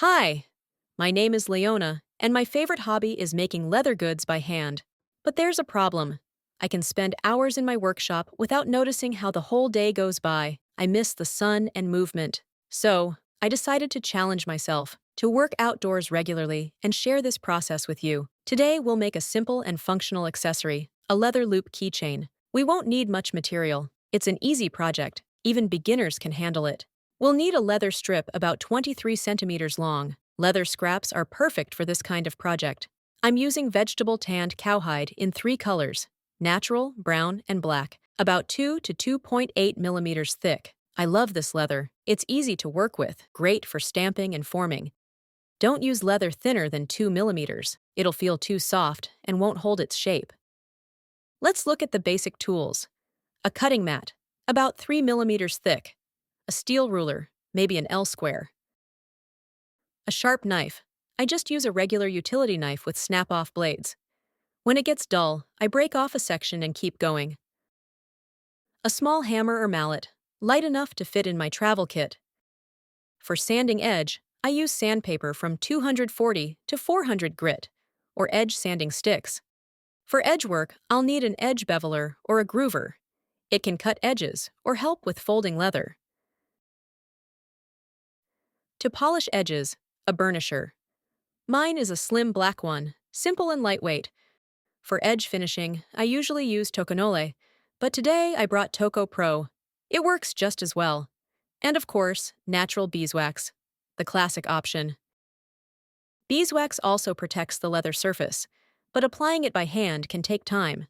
Hi, my name is Leona, and my favorite hobby is making leather goods by hand. But there's a problem. I can spend hours in my workshop without noticing how the whole day goes by. I miss the sun and movement. So, I decided to challenge myself to work outdoors regularly and share this process with you. Today, we'll make a simple and functional accessory, a leather loop keychain. We won't need much material. It's an easy project. Even beginners can handle it. We'll need a leather strip about 23 centimeters long. Leather scraps are perfect for this kind of project. I'm using vegetable tanned cowhide in 3 colors: natural, brown, and black, about 2 to 2.8 millimeters thick. I love this leather. It's easy to work with, great for stamping and forming. Don't use leather thinner than 2 millimeters. It'll feel too soft and won't hold its shape. Let's look at the basic tools. A cutting mat, about 3 millimeters thick. A steel ruler, maybe an L-square. A sharp knife. I just use a regular utility knife with snap-off blades. When it gets dull, I break off a section and keep going. A small hammer or mallet, light enough to fit in my travel kit. For sanding edge, I use sandpaper from 240 to 400 grit, or edge sanding sticks. For edge work, I'll need an edge beveler or a groover. It can cut edges or help with folding leather. To polish edges, a burnisher. Mine is a slim black one, simple and lightweight. For edge finishing, I usually use Tokonole, but today I brought Toko Pro. It works just as well. And of course, natural beeswax, the classic option. Beeswax also protects the leather surface, but applying it by hand can take time.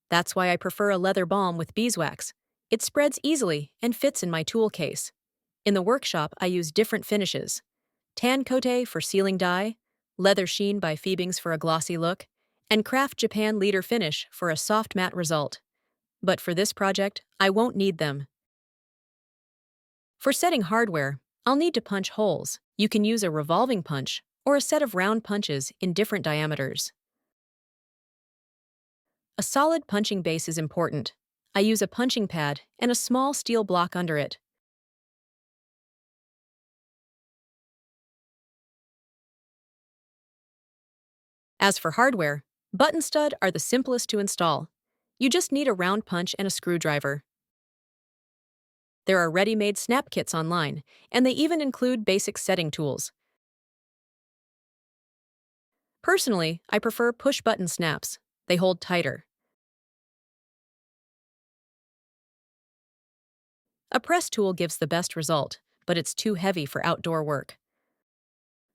That's why I prefer a leather balm with beeswax. It spreads easily and fits in my tool case. In the workshop, I use different finishes: tan cote for sealing dye, leather sheen by Phoebings for a glossy look, and Craft Japan leader finish for a soft matte result. But for this project, I won't need them. For setting hardware, I'll need to punch holes. You can use a revolving punch or a set of round punches in different diameters. A solid punching base is important. I use a punching pad and a small steel block under it. As for hardware, button stud are the simplest to install. You just need a round punch and a screwdriver. There are ready-made snap kits online, and they even include basic setting tools. Personally, I prefer push-button snaps. They hold tighter. A press tool gives the best result, but it's too heavy for outdoor work.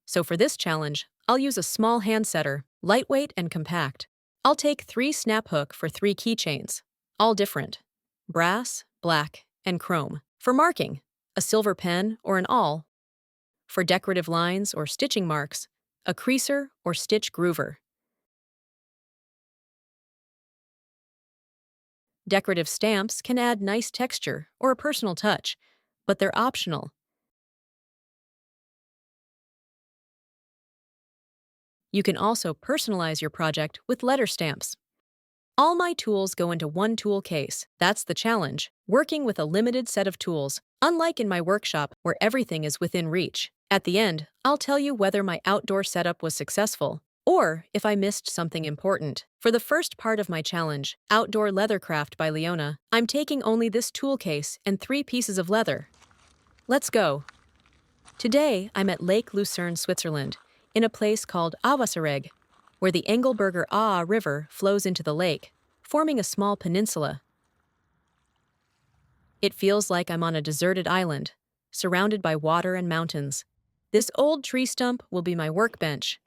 So for this challenge, I'll use a small hand setter, lightweight and compact. I'll take 3 snap hook for 3 keychains, all different: brass, black, and chrome. For marking, a silver pen or an awl. For decorative lines or stitching marks, a creaser or stitch groover. Decorative stamps can add nice texture or a personal touch, but they're optional. You can also personalize your project with letter stamps. All my tools go into one tool case. That's the challenge, working with a limited set of tools, unlike in my workshop where everything is within reach. At the end, I'll tell you whether my outdoor setup was successful or if I missed something important. For the first part of my challenge, Outdoor Leathercraft by Liona, I'm taking only this tool case and 3 pieces of leather. Let's go. Today, I'm at Lake Lucerne, Switzerland, in a place called Avasareg, where the Engelberger Aa River flows into the lake, forming a small peninsula. It feels like I'm on a deserted island, surrounded by water and mountains. This old tree stump will be my workbench.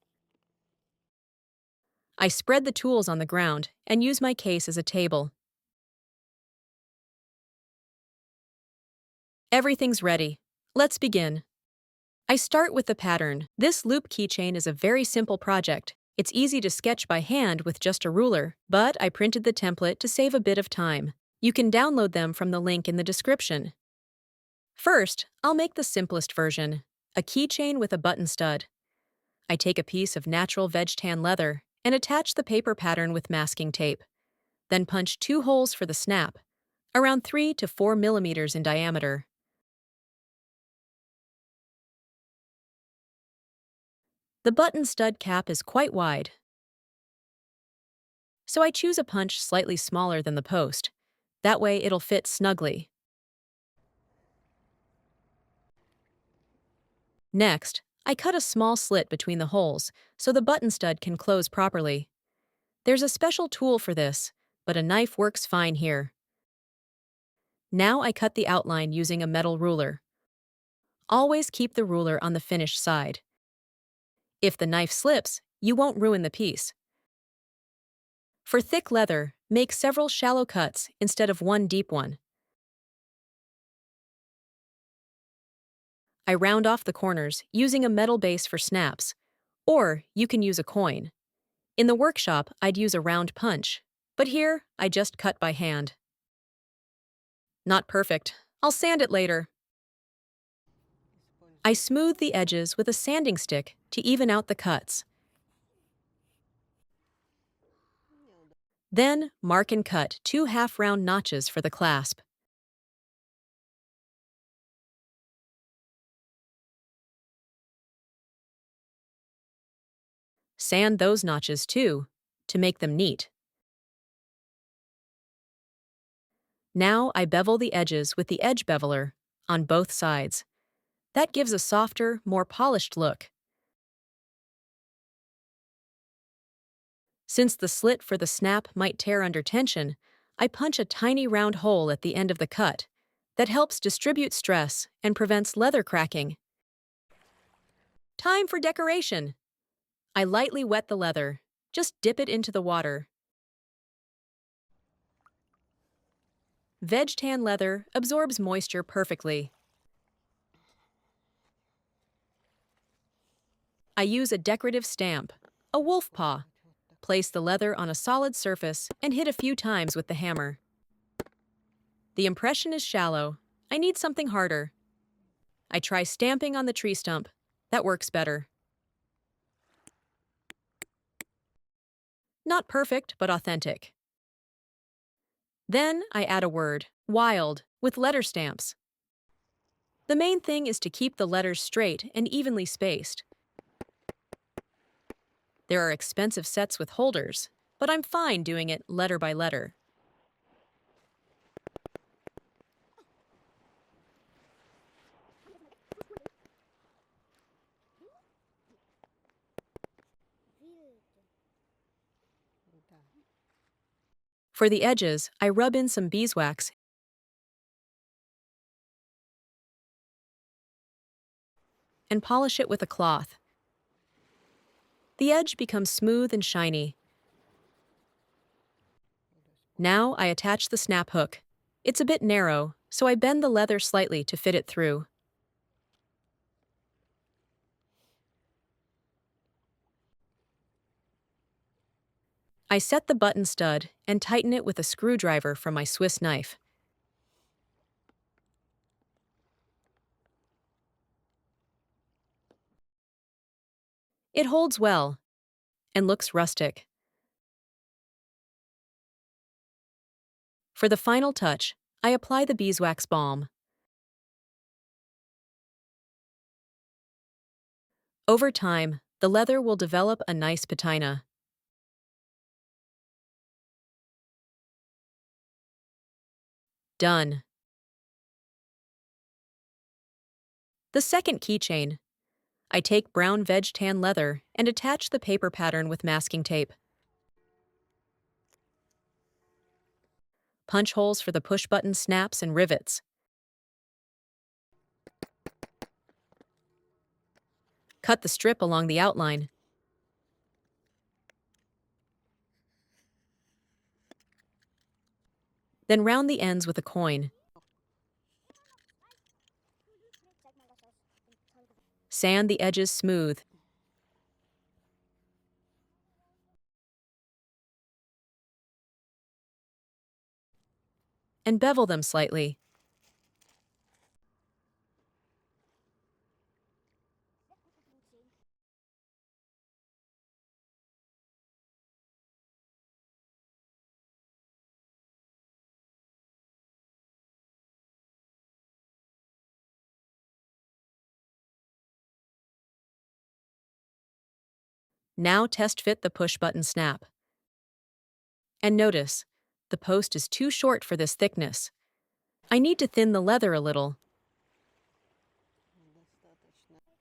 I spread the tools on the ground and use my case as a table. Everything's ready. Let's begin. I start with the pattern. This loop keychain is a very simple project. It's easy to sketch by hand with just a ruler, but I printed the template to save a bit of time. You can download them from the link in the description. First, I'll make the simplest version, a keychain with a button stud. I take a piece of natural veg tan leather and attach the paper pattern with masking tape. Then punch 2 holes for the snap, around 3 to 4 millimeters in diameter. The button stud cap is quite wide, so I choose a punch slightly smaller than the post. That way it'll fit snugly. Next, I cut a small slit between the holes so the button stud can close properly. There's a special tool for this, but a knife works fine here. Now I cut the outline using a metal ruler. Always keep the ruler on the finished side. If the knife slips, you won't ruin the piece. For thick leather, make several shallow cuts instead of one deep one. I round off the corners using a metal base for snaps, or you can use a coin. In the workshop, I'd use a round punch, but here I just cut by hand. Not perfect. I'll sand it later. I smooth the edges with a sanding stick to even out the cuts. Then, mark and cut 2 half-round notches for the clasp. Sand those notches too, to make them neat. Now I bevel the edges with the edge beveler on both sides. That gives a softer, more polished look. Since the slit for the snap might tear under tension, I punch a tiny round hole at the end of the cut. That helps distribute stress and prevents leather cracking. Time for decoration. I lightly wet the leather. Just dip it into the water. Veg tan leather absorbs moisture perfectly. I use a decorative stamp, a wolf paw. Place the leather on a solid surface and hit a few times with the hammer. The impression is shallow. I need something harder. I try stamping on the tree stump. That works better. Not perfect, but authentic. Then I add a word, wild, with letter stamps. The main thing is to keep the letters straight and evenly spaced. There are expensive sets with holders, but I'm fine doing it letter by letter. For the edges, I rub in some beeswax and polish it with a cloth. The edge becomes smooth and shiny. Now I attach the snap hook. It's a bit narrow, so I bend the leather slightly to fit it through. I set the button stud and tighten it with a screwdriver from my Swiss knife. It holds well and looks rustic. For the final touch, I apply the beeswax balm. Over time, the leather will develop a nice patina. Done. The second keychain. I take brown veg tan leather and attach the paper pattern with masking tape. Punch holes for the push-button snaps and rivets. Cut the strip along the outline. Then round the ends with a coin. Sand the edges smooth. And bevel them slightly. Now test fit the push button snap. And notice, the post is too short for this thickness. I need to thin the leather a little.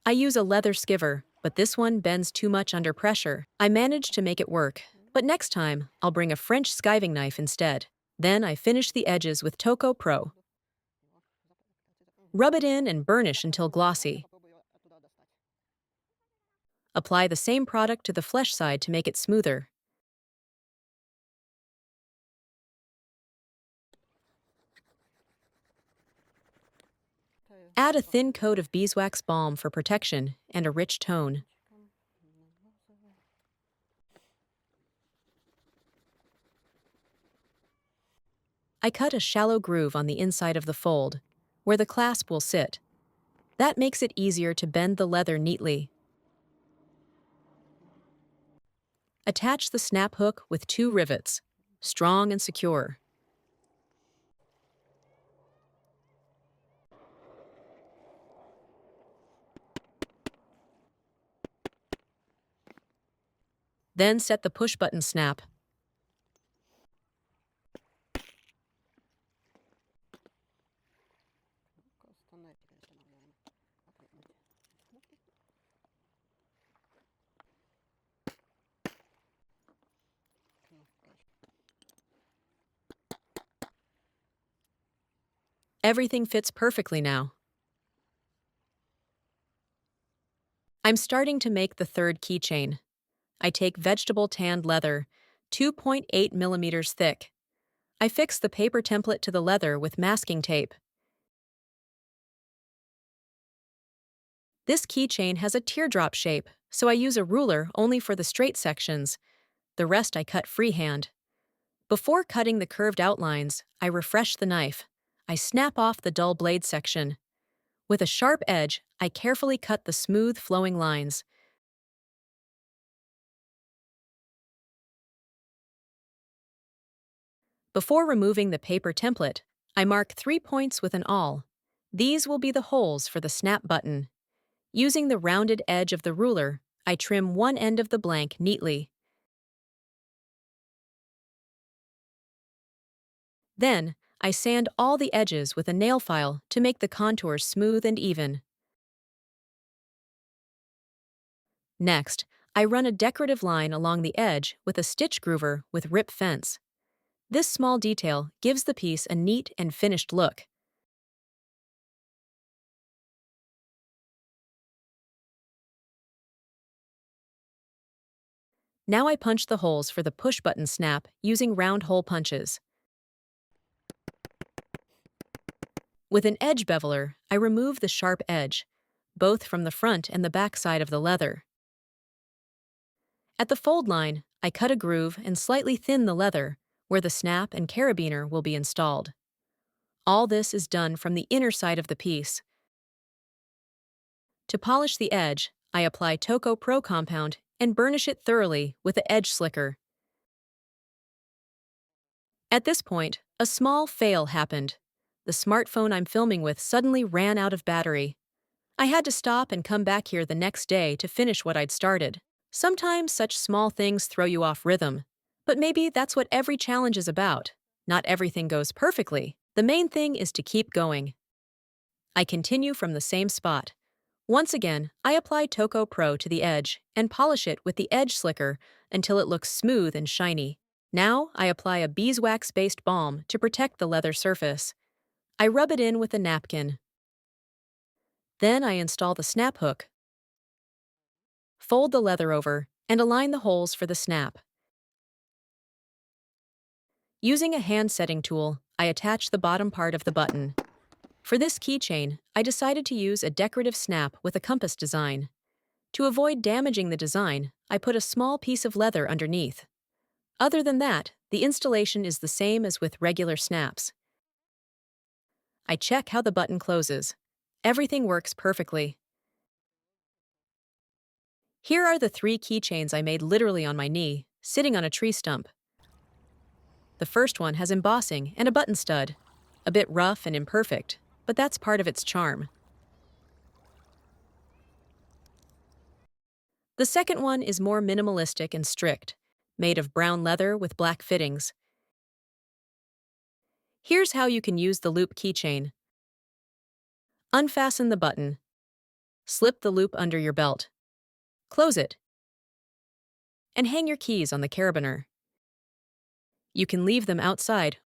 I use a leather skiver, but this one bends too much under pressure. I managed to make it work, but next time, I'll bring a French skiving knife instead. Then I finish the edges with Toco Pro. Rub it in and burnish until glossy. Apply the same product to the flesh side to make it smoother. Add a thin coat of beeswax balm for protection and a rich tone. I cut a shallow groove on the inside of the fold, where the clasp will sit. That makes it easier to bend the leather neatly. Attach the snap hook with 2 rivets, strong and secure. Then set the push button snap. Everything fits perfectly now. I'm starting to make the third keychain. I take vegetable tanned leather, 2.8 millimeters thick. I fix the paper template to the leather with masking tape. This keychain has a teardrop shape, so I use a ruler only for the straight sections. The rest I cut freehand. Before cutting the curved outlines, I refresh the knife. I snap off the dull blade section. With a sharp edge, I carefully cut the smooth, flowing lines. Before removing the paper template, I mark 3 points with an awl. These will be the holes for the snap button. Using the rounded edge of the ruler, I trim one end of the blank neatly. Then, I sand all the edges with a nail file to make the contours smooth and even. Next, I run a decorative line along the edge with a stitch groover with rip fence. This small detail gives the piece a neat and finished look. Now I punch the holes for the push-button snap using round hole punches. With an edge beveler, I remove the sharp edge, both from the front and the back side of the leather. At the fold line, I cut a groove and slightly thin the leather, where the snap and carabiner will be installed. All this is done from the inner side of the piece. To polish the edge, I apply Toco Pro compound and burnish it thoroughly with the edge slicker. At this point, a small fail happened. The smartphone I'm filming with suddenly ran out of battery. I had to stop and come back here the next day to finish what I'd started. Sometimes such small things throw you off rhythm. But maybe that's what every challenge is about. Not everything goes perfectly. The main thing is to keep going. I continue from the same spot. Once again, I apply Toco Pro to the edge and polish it with the edge slicker until it looks smooth and shiny. Now, I apply a beeswax-based balm to protect the leather surface. I rub it in with a napkin. Then I install the snap hook, fold the leather over, and align the holes for the snap. Using a hand setting tool, I attach the bottom part of the button. For this keychain, I decided to use a decorative snap with a compass design. To avoid damaging the design, I put a small piece of leather underneath. Other than that, the installation is the same as with regular snaps. I check how the button closes. Everything works perfectly. Here are the 3 keychains I made literally on my knee, sitting on a tree stump. The first one has embossing and a button stud. A bit rough and imperfect, but that's part of its charm. The second one is more minimalistic and strict, made of brown leather with black fittings. Here's how you can use the loop keychain. Unfasten the button. Slip the loop under your belt. Close it. And hang your keys on the carabiner. You can leave them outside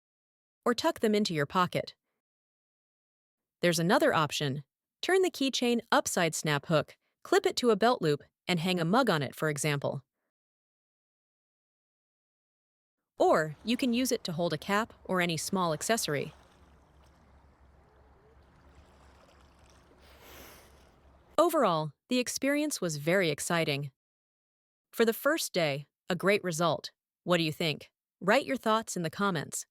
or tuck them into your pocket. There's another option. Turn the keychain upside snap hook, clip it to a belt loop, and hang a mug on it, for example. Or you can use it to hold a cap or any small accessory. Overall, the experience was very exciting. For the first day, a great result. What do you think? Write your thoughts in the comments.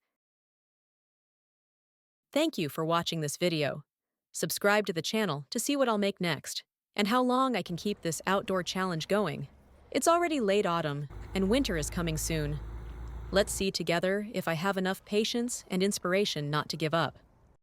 Thank you for watching this video. Subscribe to the channel to see what I'll make next, and how long I can keep this outdoor challenge going. It's already late autumn, and winter is coming soon. Let's see together if I have enough patience and inspiration not to give up.